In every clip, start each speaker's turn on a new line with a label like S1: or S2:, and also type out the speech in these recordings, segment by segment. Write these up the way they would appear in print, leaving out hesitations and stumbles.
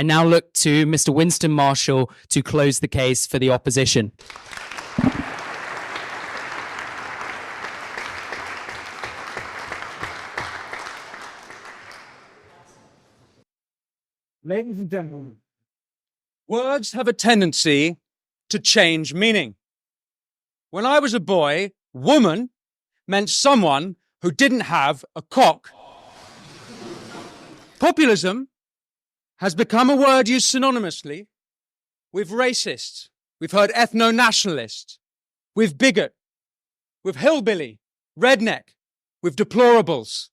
S1: I now look to Mr. Winston Marshall to close the case for the opposition.
S2: Ladies and gentlemen, words have a tendency to change meaning. When I was a boy, woman meant someone who didn't have a cock. Populism has become a word used synonymously with racist. We've heard ethno-nationalist, with bigot, with hillbilly, redneck, with deplorables.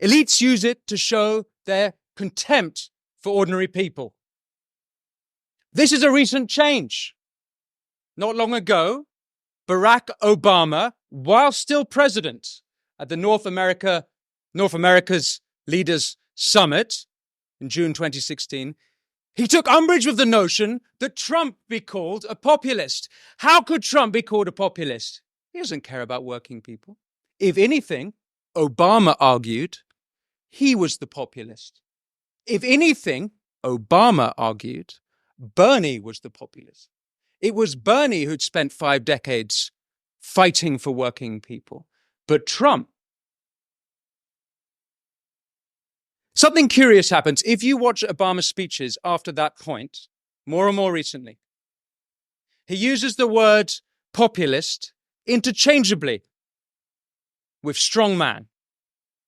S2: Elites use it to show their contempt for ordinary people. This is a recent change. Not long ago, Barack Obama, while still president at the North America's Leaders Summit in June 2016, he took umbrage with the notion that Trump be called a populist. How could Trump be called a populist? He doesn't care about working people. If anything, Obama argued, he was the populist. If anything, Obama argued, Bernie was the populist. It was Bernie who'd spent 5 decades fighting for working people. But Trump. Something curious happens. If you watch Obama's speeches after that point, more and more recently, he uses the word populist interchangeably with strongman,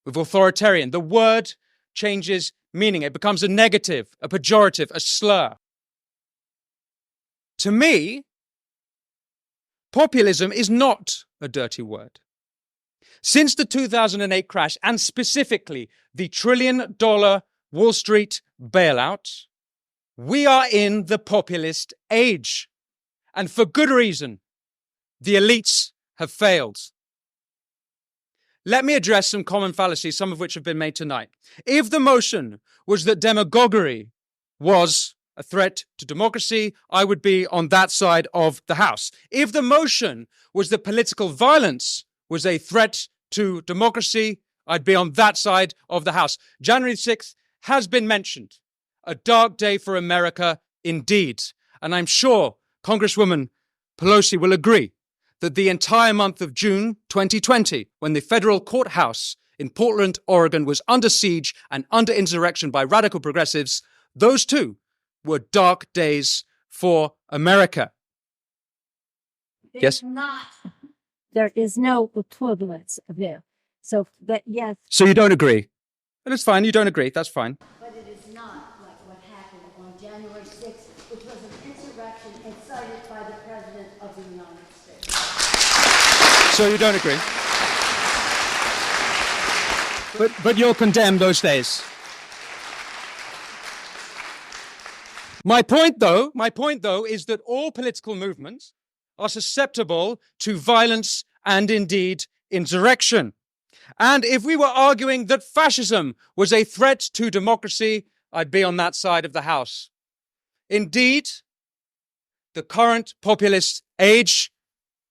S2: with authoritarian. The word changes meaning. It becomes a negative, a pejorative, a slur. To me, populism is not a dirty word. Since the 2008 crash, and specifically the $1 trillion Wall Street bailout, we are in the populist age. And for good reason. The elites have failed. Let me address some common fallacies, some of which have been made tonight. If the motion was that demagoguery was a threat to democracy, I would be on that side of the House. If the motion was that political violence was a threat to democracy, I'd be on that side of the House. January 6th has been mentioned. A dark day for America indeed. And I'm sure Congresswoman Pelosi will agree that the entire month of June 2020, when the federal courthouse in Portland, Oregon was under siege and under insurrection by radical progressives, those two were dark days for America. Yes?
S3: There is no equivalence of it. So that, yes.
S2: So you don't agree? That's fine, you don't agree, that's fine.
S3: But it is not like what happened on January 6th, which was an insurrection incited by the President of the United States.
S2: So you don't agree? But you'll condemn those days. My point, though, is that all political movements are susceptible to violence and indeed insurrection. And if we were arguing that fascism was a threat to democracy, I'd be on that side of the House. Indeed, the current populist age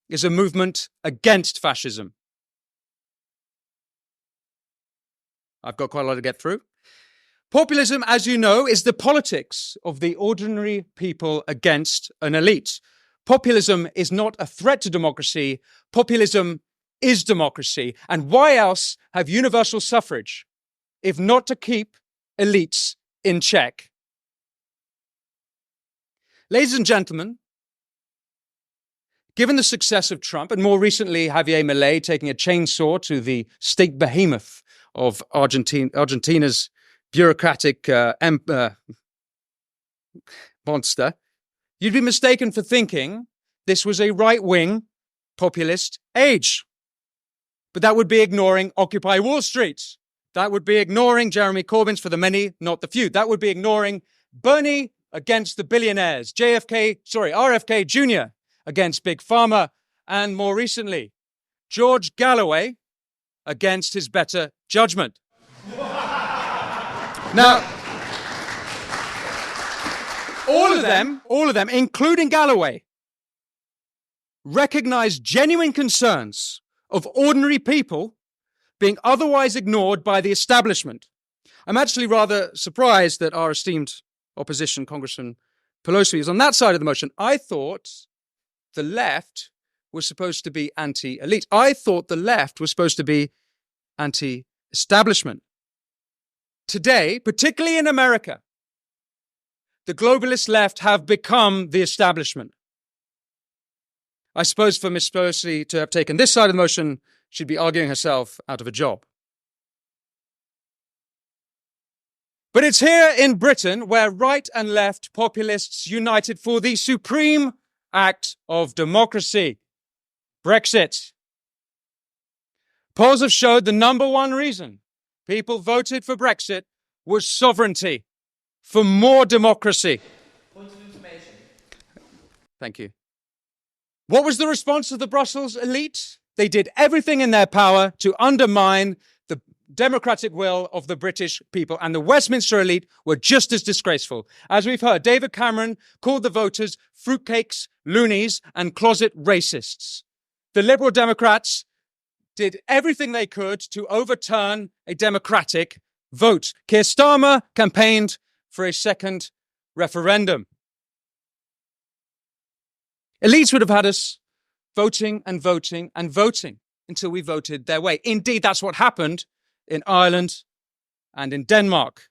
S2: is a movement against fascism. I've got quite a lot to get through. Populism, as you know, is the politics of the ordinary people against an elite. Populism is not a threat to democracy. Populism is democracy. And why else have universal suffrage if not to keep elites in check? Ladies and gentlemen, given the success of Trump, and more recently Javier Milei taking a chainsaw to the state behemoth of Argentina's bureaucratic monster, you'd be mistaken for thinking this was a right-wing populist age. But that would be ignoring Occupy Wall Street. That would be ignoring Jeremy Corbyn's for the many, not the few. That would be ignoring Bernie against the billionaires, RFK Jr. against Big Pharma, and more recently, George Galloway against his better judgment. Now, all of them, including Galloway, recognize genuine concerns of ordinary people being otherwise ignored by the establishment. I'm actually rather surprised that our esteemed opposition, Congressman Pelosi, is on that side of the motion. I thought the left was supposed to be anti-elite. I thought the left was supposed to be anti-establishment. Today, particularly in America, the globalist left have become the establishment. I suppose for Ms. Pelosi to have taken this side of the motion, she'd be arguing herself out of a job. But it's here in Britain where right and left populists united for the supreme act of democracy, Brexit. Polls have showed the number one reason people voted for Brexit was sovereignty, for more democracy.
S4: Point of information.
S2: Thank you. What was the response of the Brussels elite? They did everything in their power to undermine the democratic will of the British people, and the Westminster elite were just as disgraceful. As we've heard, David Cameron called the voters fruitcakes, loonies, and closet racists. The Liberal Democrats did everything they could to overturn a democratic vote. Keir Starmer campaigned for a second referendum. Elites would have had us voting and voting and voting until we voted their way. Indeed, that's what happened in Ireland and in Denmark.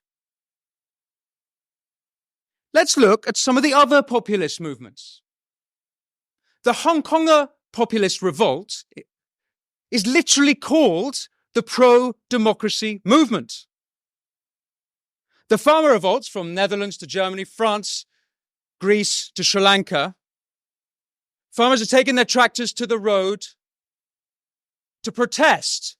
S2: Let's look at some of the other populist movements. The Hong Konger populist revolt is literally called the pro-democracy movement. The farmer revolts from Netherlands to Germany, France, Greece to Sri Lanka. Farmers are taking their tractors to the road to protest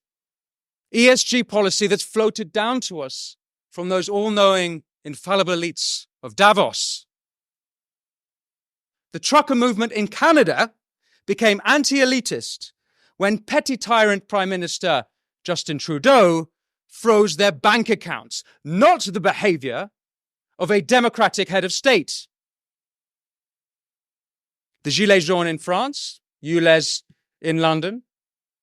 S2: ESG policy that's floated down to us from those all-knowing, infallible elites of Davos. The trucker movement in Canada became anti-elitist when petty tyrant Prime Minister Justin Trudeau froze their bank accounts, not the behavior of a democratic head of state. The Gilets jaunes in France, ULEZ in London,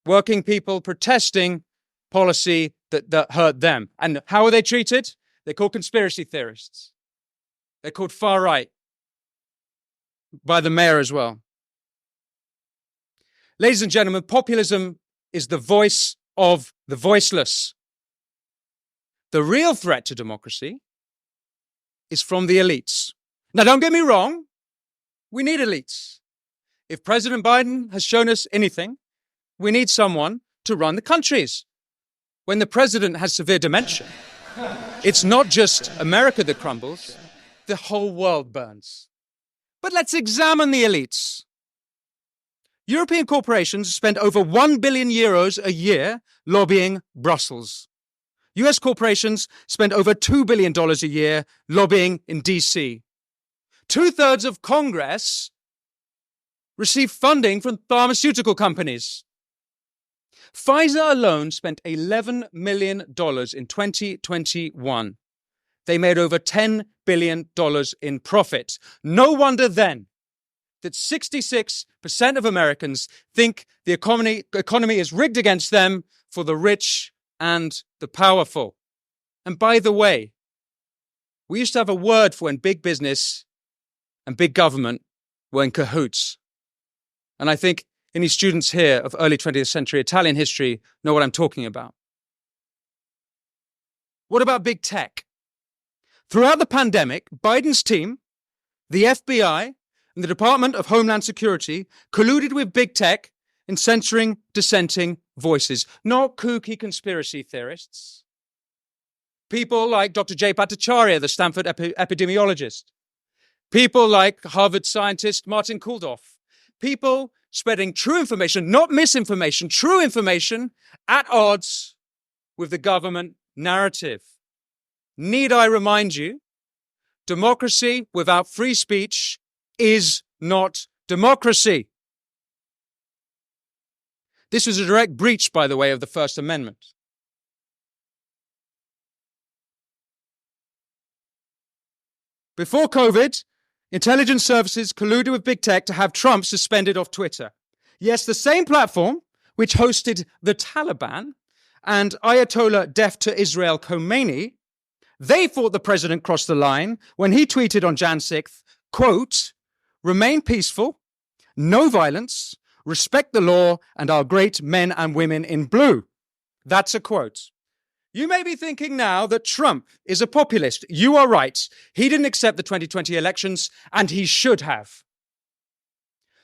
S2: working people protesting policy that hurt them. And how are they treated? They're called conspiracy theorists. They're called far right by the mayor as well. Ladies and gentlemen, populism is the voice of the voiceless. The real threat to democracy is from the elites. Now, don't get me wrong. We need elites. If President Biden has shown us anything, we need someone to run the countries. When the president has severe dementia, it's not just America that crumbles, the whole world burns. But let's examine the elites. European corporations spend over 1 billion euros a year lobbying Brussels. US corporations spend over $2 billion a year lobbying in DC. 2/3 of Congress receive funding from pharmaceutical companies. Pfizer alone spent $11 million in 2021. They made over $10 billion in profit. No wonder then that 66% of Americans think the economy is rigged against them for the rich and the powerful. And by the way, we used to have a word for when big business and big government were in cahoots. And I think any students here of early 20th century Italian history know what I'm talking about. What about big tech? Throughout the pandemic, Biden's team, the FBI, and the Department of Homeland Security colluded with big tech in censoring dissenting voices, not kooky conspiracy theorists. People like Dr. Jay Bhattacharya, the Stanford epidemiologist. People like Harvard scientist Martin Kulldorff. People spreading true information, not misinformation, true information at odds with the government narrative. Need I remind you, democracy without free speech is not democracy. This was a direct breach, by the way, of the First Amendment. Before COVID, intelligence services colluded with big tech to have Trump suspended off Twitter. Yes, the same platform which hosted the Taliban and Ayatollah deaf to Israel Khomeini They thought the president crossed the line when he tweeted on Jan 6th, quote, "Remain peaceful, no violence, respect the law and our great men and women in blue." That's a quote. You may be thinking now that Trump is a populist. You are right. He didn't accept the 2020 elections, and he should have.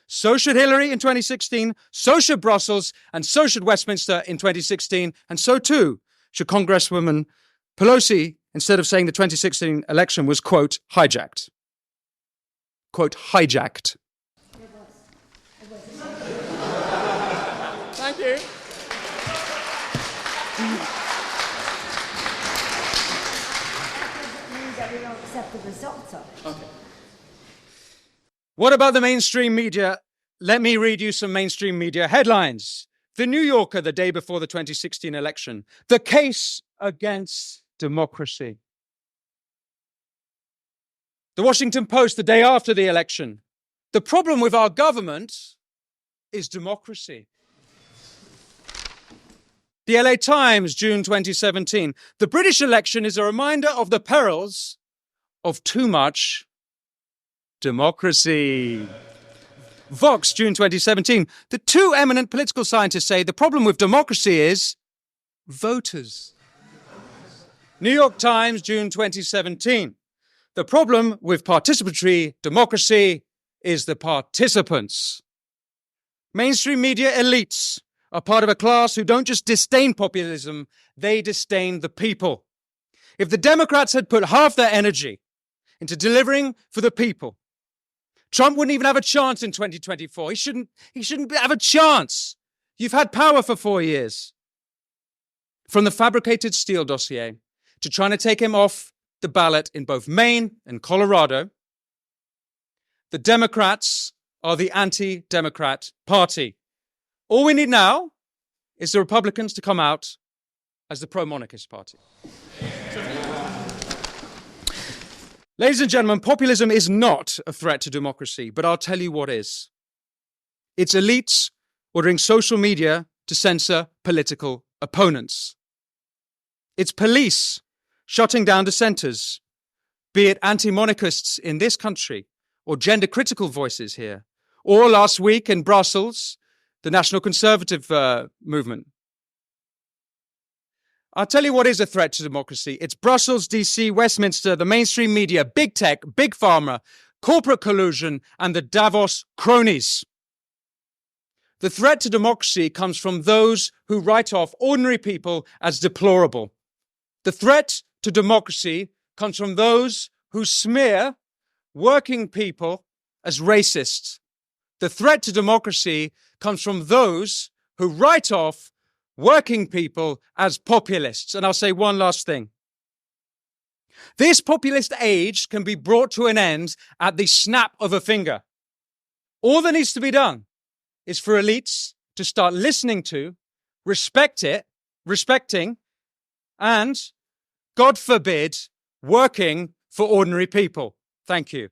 S2: So should Hillary in 2016, so should Brussels, and so should Westminster in 2016, and so too should Congresswoman Pelosi, instead of saying the 2016 election was, quote, hijacked. Quote, hijacked. Thank you.
S3: That means that we don't accept the results of it.
S2: Okay. What about the mainstream media? Let me read you some mainstream media headlines. The New Yorker, the day before the 2016 election. The case against democracy. The Washington Post, the day after the election. The problem with our government is democracy. The LA Times, June 2017. The British election is a reminder of the perils of too much democracy. Vox, June 2017. The two eminent political scientists say the problem with democracy is voters. New York Times, June 2017. The problem with participatory democracy is the participants. Mainstream media elites are part of a class who don't just disdain populism, they disdain the people. If the Democrats had put half their energy into delivering for the people, Trump wouldn't even have a chance in 2024. He shouldn't have a chance. You've had power for 4 years. From the fabricated Steele dossier to trying to take him off the ballot in both Maine and Colorado, the Democrats are the anti-Democrat party. All we need now is the Republicans to come out as the pro-monarchist party. Ladies and gentlemen, populism is not a threat to democracy, but I'll tell you what is. It's elites ordering social media to censor political opponents. It's police shutting down dissenters, be it anti-monarchists in this country or gender-critical voices here, or last week in Brussels, the National Conservative movement. I'll tell you what is a threat to democracy. It's Brussels, DC, Westminster, the mainstream media, big tech, big pharma, corporate collusion, and the Davos cronies. The threat to democracy comes from those who write off ordinary people as deplorable. The threat to democracy comes from those who smear working people as racist. The threat to democracy comes from those who write off working people as populists. And I'll say one last thing. This populist age can be brought to an end at the snap of a finger. All that needs to be done is for elites to start listening to, respecting, and, God forbid, working for ordinary people. Thank you.